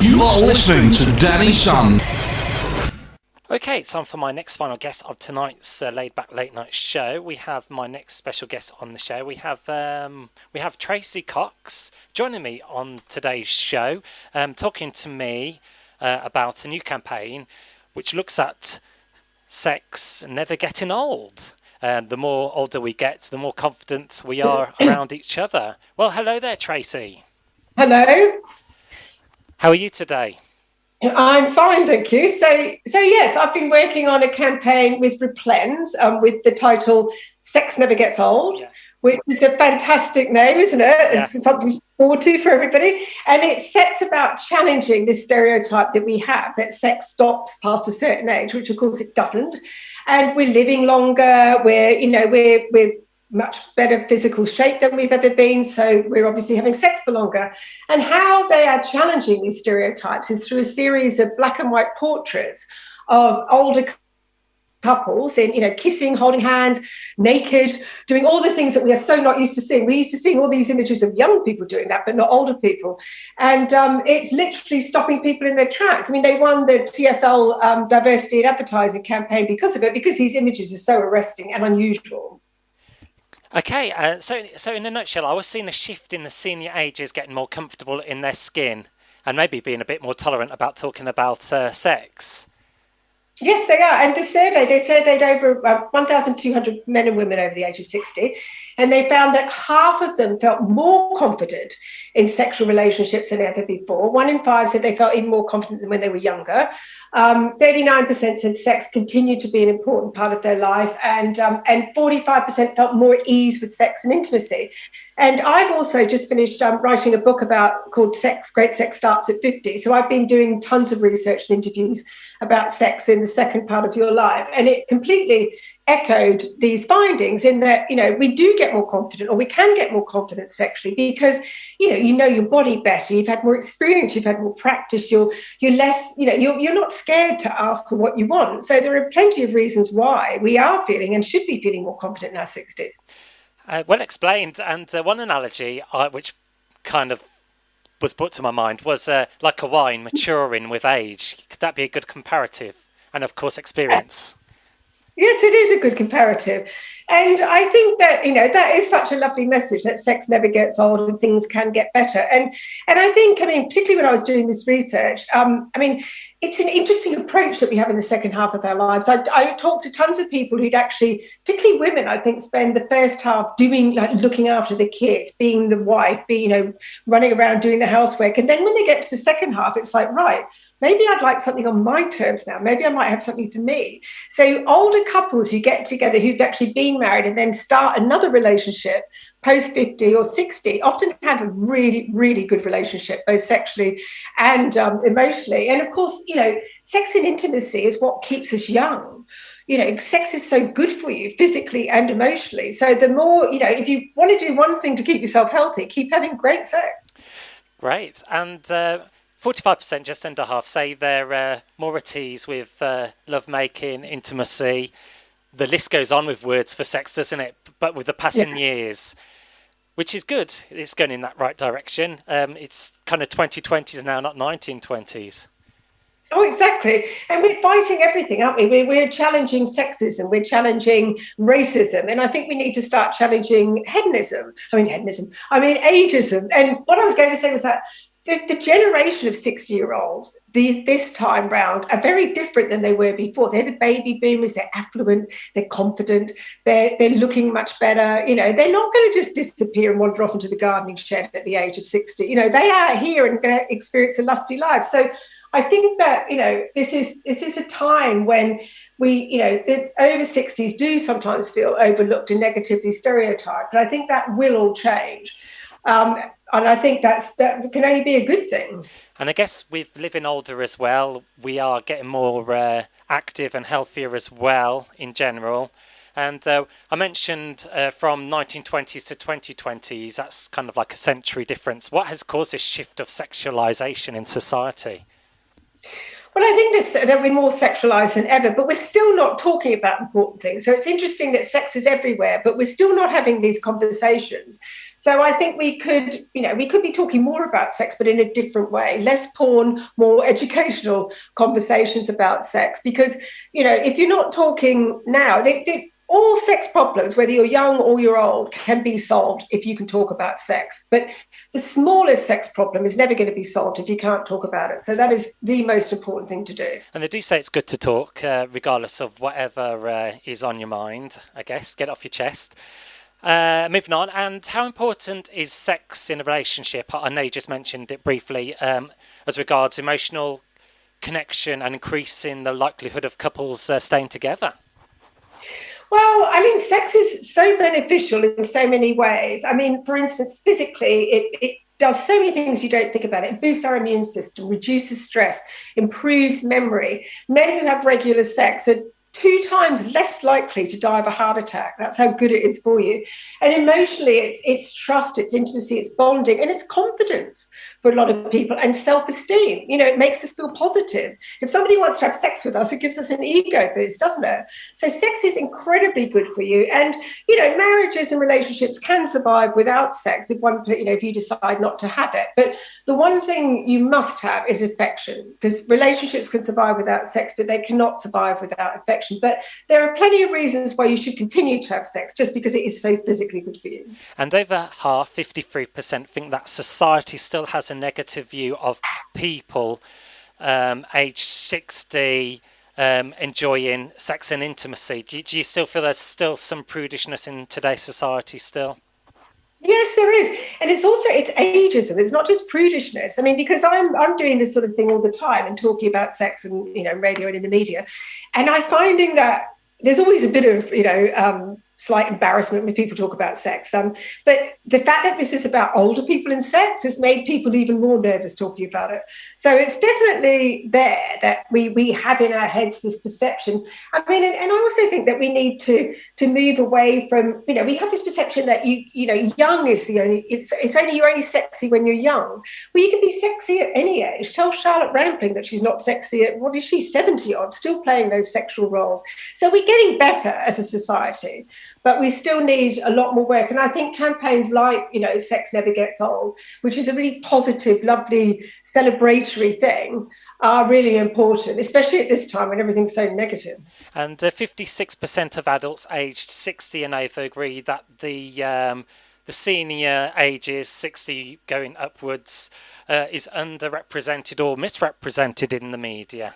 You are listening to Danny Sun. Okay, it's time for my next final guest of tonight's Laid Back Late Night show. We have my next special guest on the show. We have Tracy Cox joining me on today's show, talking to me about a new campaign which looks at sex never getting old. The more older we get, the more confident we are around each other. Well, hello there, Tracy. Hello. How are you today? I'm fine, thank you. So yes, I've been working on a campaign with Replens with the title "Sex Never Gets Old," which is a fantastic name, isn't it? Yeah. It's something to look forward to for everybody, and it sets about challenging this stereotype that we have that sex stops past a certain age, which of course it doesn't, and we're living longer. We're much better physical shape than we've ever been, so we're obviously having sex for longer. And how they are challenging these stereotypes is through a series of black and white portraits of older couples in, kissing, holding hands, naked, doing all the things that we are so not used to seeing. We're used to seeing all these images of young people doing that, but not older people. And it's literally stopping people in their tracks. I mean, they won the TfL Diversity in Advertising campaign because of it, because these images are so arresting and unusual. Okay, so in a nutshell, I was seeing a shift in the senior ages getting more comfortable in their skin and maybe being a bit more tolerant about talking about sex. Yes, they are. And they surveyed over 1,200 men and women over the age of 60, and they found that half of them felt more confident in sexual relationships than ever before. 1 in 5 said they felt even more confident than when they were younger. 39% said sex continued to be an important part of their life, and 45% felt more at ease with sex and intimacy. And I've also just finished writing a book called Great Sex Starts at 50. So I've been doing tons of research and interviews about sex in the second part of your life. And it completely echoed these findings in that, we do get more confident, or we can get more confident sexually because, you know your body better, you've had more experience, you've had more practice, you're less, you're not scared to ask for what you want. So there are plenty of reasons why we are feeling and should be feeling more confident in our 60s. Well explained. And one analogy which kind of was put to my mind was like a wine maturing with age. Could that be a good comparative? And of course, experience. Yes, it is a good comparative. And I think that, that is such a lovely message that sex never gets old and things can get better. And I think, particularly when I was doing this research, it's an interesting approach that we have in the second half of our lives. I talked to tons of people who'd actually, particularly women, I think, spend the first half doing, looking after the kids, being the wife, running around doing the housework. And then when they get to the second half, it's like, right, maybe I'd like something on my terms now. Maybe I might have something for me. So older couples who get together who've actually been married and then start another relationship post 50 or 60 often have a really, really good relationship, both sexually and emotionally. And of course, sex and intimacy is what keeps us young. Sex is so good for you physically and emotionally. So the more, if you want to do one thing to keep yourself healthy, keep having great sex. Great. And 45%, just under half, say they're more at ease with lovemaking, intimacy. The list goes on with words for sex, doesn't it? But with the passing years, which is good. It's going in that right direction. It's kind of 2020s now, not 1920s. Oh, exactly. And we're fighting everything, aren't we? We're challenging sexism. We're challenging racism. And I think we need to start challenging ageism. And what I was going to say was that the generation of 60-year-olds this time round are very different than they were before. They're the baby boomers. They're affluent. They're confident. They're looking much better. They're not going to just disappear and wander off into the gardening shed at the age of 60. They are here and going to experience a lusty life. So I think that, this is a time when the over 60s do sometimes feel overlooked and negatively stereotyped. And I think that will all change. And I think that can only be a good thing. And I guess with living older as well, we are getting more active and healthier as well in general. And I mentioned from 1920s to 2020s, that's kind of like a century difference. What has caused this shift of sexualization in society? Well, I think that we're more sexualized than ever, but we're still not talking about important things. So it's interesting that sex is everywhere, but we're still not having these conversations. So I think we could be talking more about sex, but in a different way, less porn, more educational conversations about sex. Because, if you're not talking now, all sex problems, whether you're young or you're old, can be solved if you can talk about sex. But the smallest sex problem is never going to be solved if you can't talk about it. So that is the most important thing to do. And they do say it's good to talk, regardless of whatever is on your mind, I guess. Get it off your chest. Moving on, and how important is sex in a relationship? I know you just mentioned it briefly, as regards emotional connection and increasing the likelihood of couples staying together. Well, sex is so beneficial in so many ways. For instance, physically, it does so many things you don't think about. It boosts our immune system, reduces stress, improves memory. Men who have regular sex are 2 times less likely to die of a heart attack. That's how good it is for you. And emotionally, it's trust, it's intimacy, it's bonding, and it's confidence for a lot of people, and self-esteem. It makes us feel positive. If somebody wants to have sex with us, it gives us an ego boost, doesn't it? So sex is incredibly good for you. And, marriages and relationships can survive without sex if you decide not to have it. But the one thing you must have is affection, because relationships can survive without sex, but they cannot survive without affection. But there are plenty of reasons why you should continue to have sex, just because it is so physically good for you. And over half, 53%, think that society still has a negative view of people age 60 enjoying sex and intimacy. Do you still feel there's still some prudishness in today's society still? Yes, there is. And it's ageism. It's not just prudishness. Because I'm doing this sort of thing all the time and talking about sex and, radio and in the media. And I'm finding that there's always a bit of, slight embarrassment when people talk about sex. But the fact that this is about older people and sex has made people even more nervous talking about it. So it's definitely there that we have in our heads this perception. And I also think that we need to move away from, we have this perception that young is it's only you're only sexy when you're young. Well, you can be sexy at any age. Tell Charlotte Rampling that she's not sexy at, what is she, 70 odd, still playing those sexual roles. So we're getting better as a society, but we still need a lot more work. And I think campaigns like, Sex Never Gets Old, which is a really positive, lovely, celebratory thing, are really important, especially at this time when everything's so negative. And 56% of adults aged 60 and over agree that the senior ages, 60 going upwards, is underrepresented or misrepresented in the media.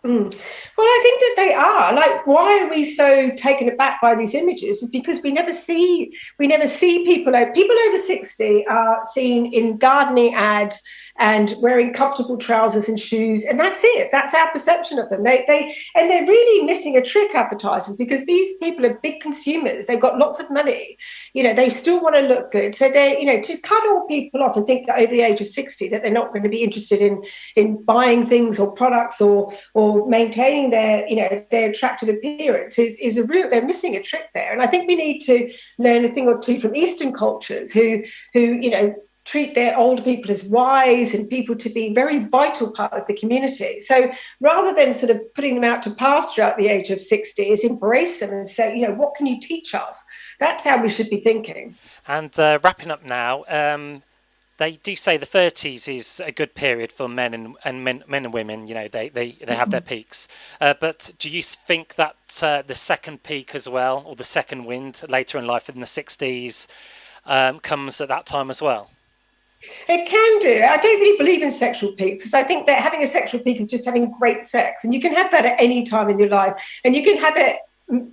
Well, I think that they are. Like, why are we so taken aback by these images? It's because we never see people over 60 are seen in gardening ads and wearing comfortable trousers and shoes, and that's it. That's our perception of them. They're really missing a trick, advertisers, because these people are big consumers. They've got lots of money. They still want to look good. So they, to cut all people off and think that over the age of 60 that they're not going to be interested in buying things or products or maintaining their attractive appearance is they're missing a trick there. And I think we need to learn a thing or two from Eastern cultures who treat their older people as wise and people to be a very vital part of the community. So rather than sort of putting them out to pasture at the age of 60, is embrace them and say, what can you teach us? That's how we should be thinking. And wrapping up now, they do say the 30s is a good period for men and women. They have their peaks. But do you think that the second peak as well, or the second wind later in life in the 60s, comes at that time as well? It can do. I don't really believe in sexual peaks, because I think that having a sexual peak is just having great sex, and you can have that at any time in your life, and you can have it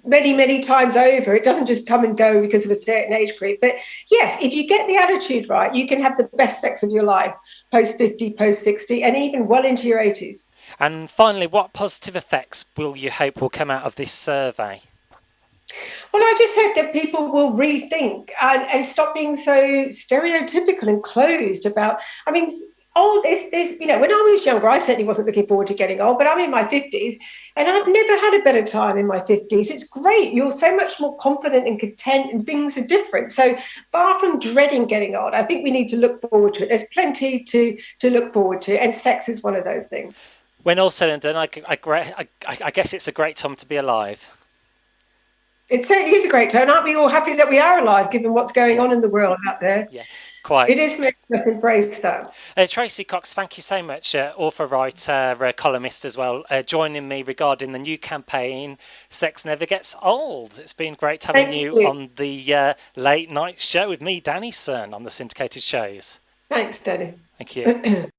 many, many times over. It doesn't just come and go because of a certain age group. But yes, if you get the attitude right, you can have the best sex of your life post 50, post 60, and even well into your 80s. And finally, what positive effects will you hope will come out of this survey? Well, I just hope that people will rethink and stop being so stereotypical and closed about, there's when I was younger, I certainly wasn't looking forward to getting old, but I'm in my 50s and I've never had a better time in my 50s. It's great. You're so much more confident and content, and things are different. So far from dreading getting old, I think we need to look forward to it. There's plenty to look forward to, and sex is one of those things. When all said and done, I guess it's a great time to be alive. It certainly is a great time. Aren't we all happy that we are alive, given what's going on in the world out there? Yeah, quite. It is making us embrace that. Tracy Cox, thank you so much, author, writer, columnist as well, joining me regarding the new campaign, Sex Never Gets Old. It's been great having you on the late night show with me, Danny Sun, on the syndicated shows. Thanks, Danny. Thank you.